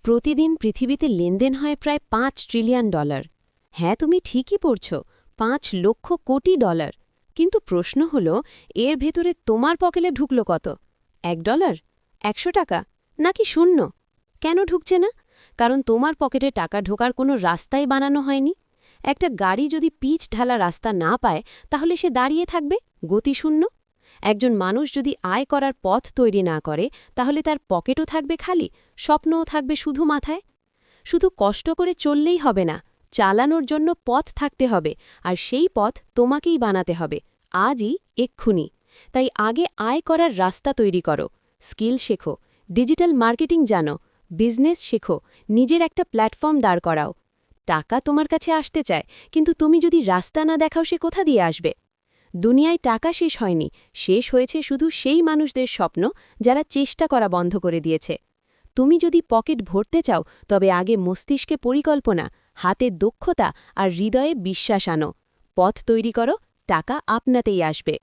প্রতিদিন পৃথিবীতে লেনদেন হয় প্রায় $5 ট্রিলিয়ন। হ্যাঁ, তুমি ঠিকই পড়ছ, $5 লক্ষ কোটি। কিন্তু প্রশ্ন হল, এর ভেতরে তোমার পকেটে ঢুকল কত? $1, $100, নাকি শূন্য? কেন ঢুকছে না? কারণ তোমার পকেটে টাকা ঢোকার কোনো রাস্তাই বানানো হয়নি। একটা গাড়ি যদি পিচ ঢালা রাস্তা না পায়, তাহলে সে দাঁড়িয়ে থাকবে, গতিশূন্য। একজন মানুষ যদি আয় করার পথ তৈরি না করে, তাহলে তার পকেটও থাকবে খালি, স্বপ্নও থাকবে শুধু মাথায়। শুধু কষ্ট করে চললেই হবে না, চালানোর জন্য পথ থাকতে হবে, আর সেই পথ তোমাকেই বানাতে হবে, আজই, এক্ষুনি। তাই আগে আয় করার রাস্তা তৈরি করো, স্কিল শেখো, ডিজিটাল মার্কেটিং জানো, বিজনেস শেখো, নিজের একটা প্ল্যাটফর্ম দাঁড় করাও। টাকা তোমার কাছে আসতে চায়, কিন্তু তুমি যদি রাস্তা না দেখাও, সে কোথা দিয়ে আসবে? দুনিয়ায় টাকা শেষ হয়নি, শেষ হয়েছে শুধু সেই মানুষদের স্বপ্ন যারা চেষ্টা করা বন্ধ করে দিয়েছে। তুমি যদি পকেট ভরতে চাও, তবে আগে মস্তিষ্কে পরিকল্পনা, হাতে দক্ষতা আর হৃদয়ে বিশ্বাস আনো। পথ তৈরি করো, টাকা আপনাতেই আসবে।